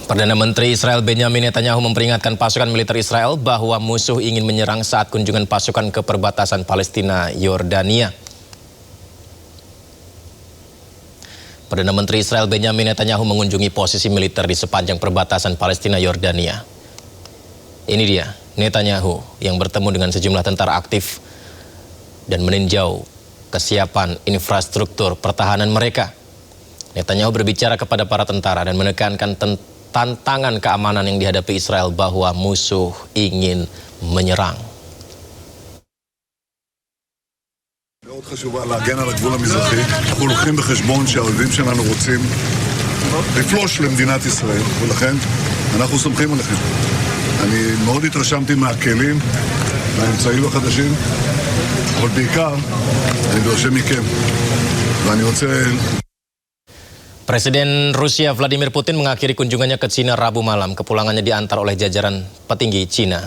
Perdana Menteri Israel Benjamin Netanyahu memperingatkan pasukan militer Israel bahwa musuh ingin menyerang saat kunjungan pasukan ke perbatasan Palestina Yordania. Perdana Menteri Israel Benjamin Netanyahu mengunjungi posisi militer di sepanjang perbatasan Palestina Yordania. Ini dia Netanyahu yang bertemu dengan sejumlah tentara aktif dan meninjau kesiapan infrastruktur pertahanan mereka. Netanyahu berbicara kepada para tentara dan menekankan tantangan keamanan yang dihadapi Israel bahwa musuh ingin menyerang. מאוד חשובה להגן על הגבול המזרחי. אנחנו לוקחים בחשבון שהאויבים שלנו רוצים לפלוש למדינת ישראל, ולכן אנחנו סומכים עליכם. אני מאוד התרשמתי מהכלים, מהאמצעים החדשים, אבל בעיקר אני דורש מכם, ואני רוצה... Presiden Rusia Vladimir Putin mengakhiri kunjungannya ke Cina Rabu malam. Kepulangannya diantar oleh jajaran petinggi Cina.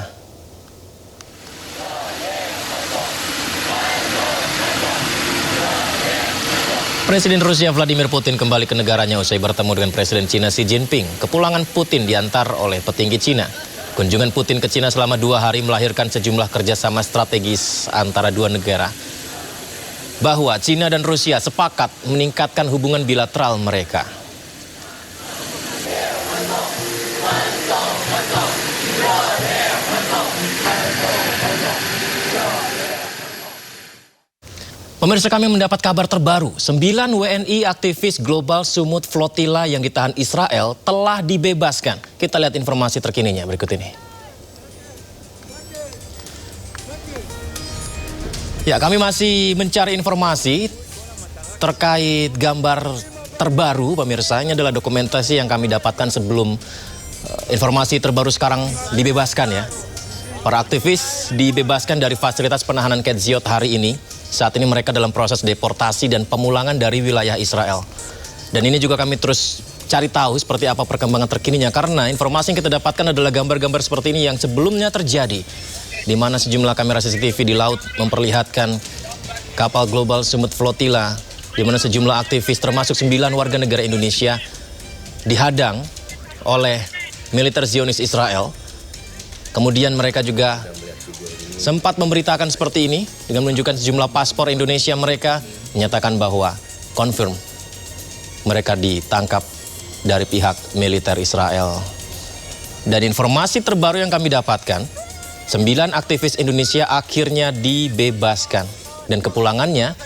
Presiden Rusia Vladimir Putin kembali ke negaranya usai bertemu dengan Presiden Cina Xi Jinping. Kepulangan Putin diantar oleh petinggi Cina. Kunjungan Putin ke Cina selama 2 hari melahirkan sejumlah kerjasama strategis antara dua negara. Bahwa Cina dan Rusia sepakat meningkatkan hubungan bilateral mereka. Pemirsa, kami mendapat kabar terbaru. 9 WNI aktivis Global Sumut Flotilla yang ditahan Israel telah dibebaskan. Kita lihat informasi terkininya berikut ini. Ya, kami masih mencari informasi terkait gambar terbaru, pemirsa. Ini adalah dokumentasi yang kami dapatkan sebelum informasi terbaru sekarang dibebaskan ya. Para aktivis dibebaskan dari fasilitas penahanan Ketziot hari ini. Saat ini mereka dalam proses deportasi dan pemulangan dari wilayah Israel. Dan ini juga kami terus cari tahu seperti apa perkembangan terkininya. Karena informasi yang kita dapatkan adalah gambar-gambar seperti ini yang sebelumnya terjadi. Di mana sejumlah kamera CCTV di laut memperlihatkan kapal Global Sumut Flotilla, di mana sejumlah aktivis termasuk 9 warga negara Indonesia dihadang oleh militer Zionis Israel. Kemudian mereka juga sempat memberitakan seperti ini dengan menunjukkan sejumlah paspor Indonesia mereka, menyatakan bahwa confirm mereka ditangkap dari pihak militer Israel. Dan informasi terbaru yang kami dapatkan, 9 aktivis Indonesia akhirnya dibebaskan. Dan kepulangannya,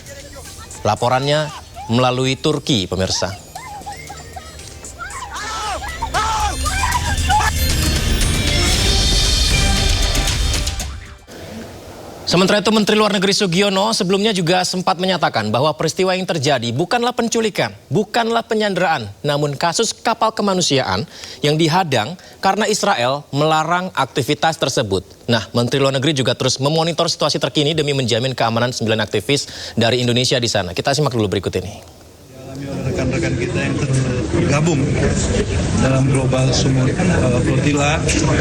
laporannya melalui Turki, pemirsa. Sementara itu, Menteri Luar Negeri Sugiono sebelumnya juga sempat menyatakan bahwa peristiwa yang terjadi bukanlah penculikan, bukanlah penyanderaan, namun kasus kapal kemanusiaan yang dihadang karena Israel melarang aktivitas tersebut. Nah, Menteri Luar Negeri juga terus memonitor situasi terkini demi menjamin keamanan 9 aktivis dari Indonesia di sana. Kita simak dulu berikut ini. Dialami oleh rekan-rekan kita yang tergabung dalam Global Sumut Flotilla.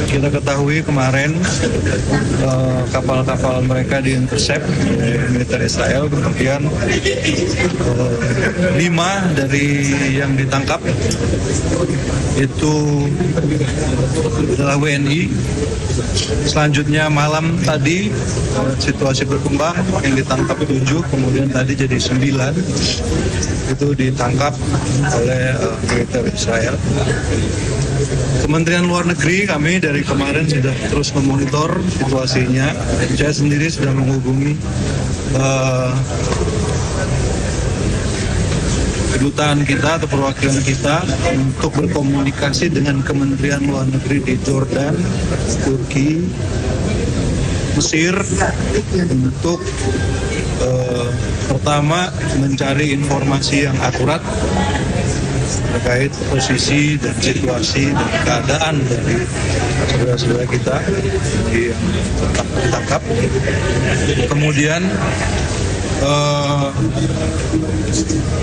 Kita ketahui kemarin kapal-kapal mereka diintercept oleh militer Israel. Kemudian 5 dari yang ditangkap itu adalah WNI. Selanjutnya malam tadi situasi berkembang, yang ditangkap 7, kemudian tadi jadi 9. Itu ditangkap oleh militer Israel. Kementerian Luar Negeri kami dari kemarin sudah terus memonitor situasinya. Saya sendiri sudah menghubungi kedutaan kita atau perwakilan kita untuk berkomunikasi dengan Kementerian Luar Negeri di Jordan, Turki, Mesir untuk pertama mencari informasi yang akurat terkait posisi dan situasi dan keadaan dari saudara-saudara kita yang ditangkap. Kemudian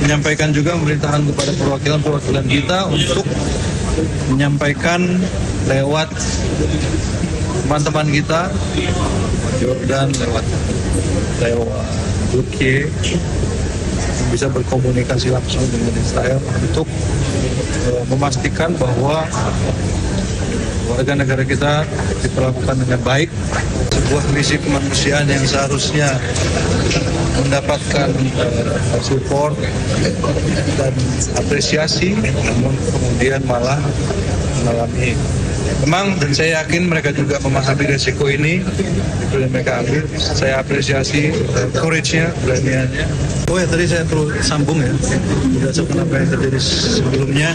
menyampaikan juga pemerintahan kepada perwakilan kita untuk menyampaikan lewat teman-teman kita Jordan, lewat Turki, bisa berkomunikasi langsung dengan Israel untuk memastikan bahwa warga negara kita diperlakukan dengan baik. Sebuah misi kemanusiaan yang seharusnya mendapatkan support dan apresiasi, namun kemudian malah mengalami. Memang, dan saya yakin mereka juga memahami resiko ini, itu yang mereka ambil. Saya apresiasi courage-nya, beraniannya. Oh ya, tadi saya terus sambung ya, berdasarkan apa yang terjadi sebelumnya.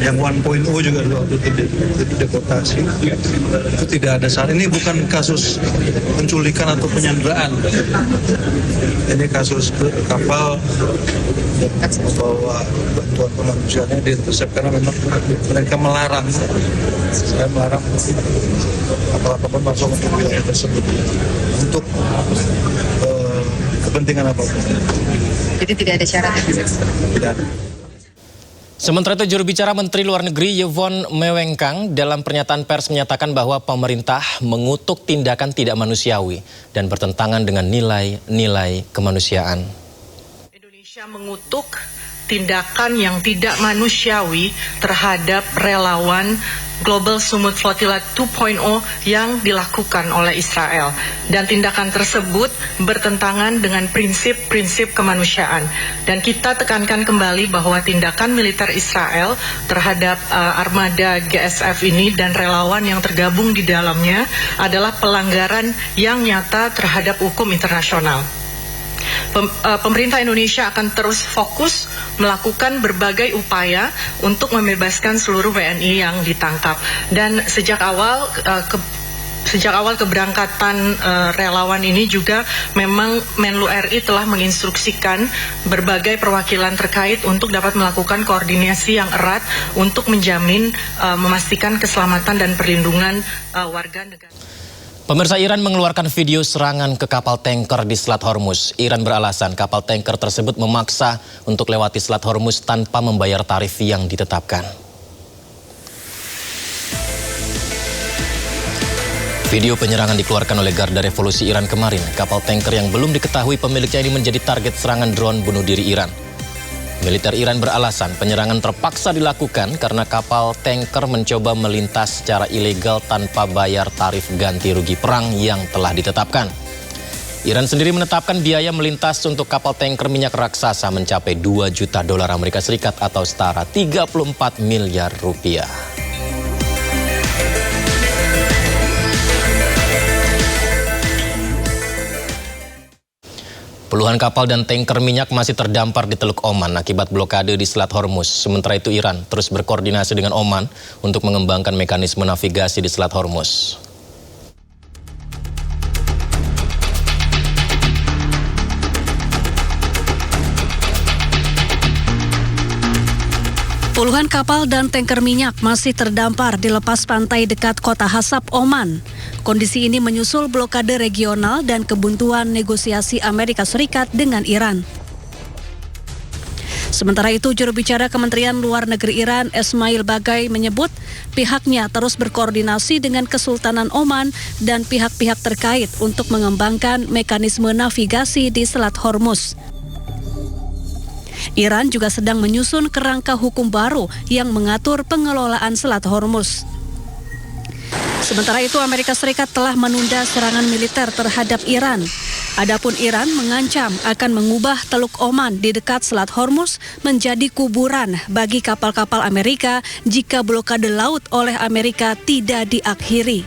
Yang 1.0 juga waktu itu deportasi. Itu tidak ada salah. Ini bukan kasus penculikan atau penyanderaan. Ini kasus kapal membawa bantuan kemanusiaan diintersep karena memang mereka melarang. Saya melarang apapun masuk ke wilayah tersebut untuk kepentingan apapun. Jadi tidak ada syarat? Tidak ada. Sementara itu, juru bicara Menteri Luar Negeri Yvonne Mewengkang dalam pernyataan pers menyatakan bahwa pemerintah mengutuk tindakan tidak manusiawi dan bertentangan dengan nilai-nilai kemanusiaan. Indonesia mengutuk tindakan yang tidak manusiawi terhadap relawan Global Sumut Flotilla 2.0 yang dilakukan oleh Israel. Dan tindakan tersebut bertentangan dengan prinsip-prinsip kemanusiaan. Dan kita tekankan kembali bahwa tindakan militer Israel terhadap armada GSF ini dan relawan yang tergabung di dalamnya adalah pelanggaran yang nyata terhadap hukum internasional. Pemerintah Indonesia akan terus fokus melakukan berbagai upaya untuk membebaskan seluruh WNI yang ditangkap. Dan sejak awal keberangkatan relawan ini juga memang Menlu RI telah menginstruksikan berbagai perwakilan terkait untuk dapat melakukan koordinasi yang erat untuk menjamin memastikan keselamatan dan perlindungan warga negara. Pemirsa, Iran mengeluarkan video serangan ke kapal tanker di Selat Hormuz. Iran beralasan kapal tanker tersebut memaksa untuk lewati Selat Hormuz tanpa membayar tarif yang ditetapkan. Video penyerangan dikeluarkan oleh Garda Revolusi Iran kemarin. Kapal tanker yang belum diketahui pemiliknya ini menjadi target serangan drone bunuh diri Iran. Militer Iran beralasan penyerangan terpaksa dilakukan karena kapal tanker mencoba melintas secara ilegal tanpa bayar tarif ganti rugi perang yang telah ditetapkan. Iran sendiri menetapkan biaya melintas untuk kapal tanker minyak raksasa mencapai 2 juta dolar Amerika Serikat atau setara 34 miliar rupiah. Puluhan kapal dan tanker minyak masih terdampar di Teluk Oman akibat blokade di Selat Hormuz. Sementara itu Iran terus berkoordinasi dengan Oman untuk mengembangkan mekanisme navigasi di Selat Hormuz. Puluhan kapal dan tanker minyak masih terdampar di lepas pantai dekat kota Hasab, Oman. Kondisi ini menyusul blokade regional dan kebuntuan negosiasi Amerika Serikat dengan Iran. Sementara itu, juru bicara Kementerian Luar Negeri Iran, Esmail Bagai, menyebut pihaknya terus berkoordinasi dengan Kesultanan Oman dan pihak-pihak terkait untuk mengembangkan mekanisme navigasi di Selat Hormuz. Iran juga sedang menyusun kerangka hukum baru yang mengatur pengelolaan Selat Hormuz. Sementara itu, Amerika Serikat telah menunda serangan militer terhadap Iran. Adapun Iran mengancam akan mengubah Teluk Oman di dekat Selat Hormuz menjadi kuburan bagi kapal-kapal Amerika jika blokade laut oleh Amerika tidak diakhiri.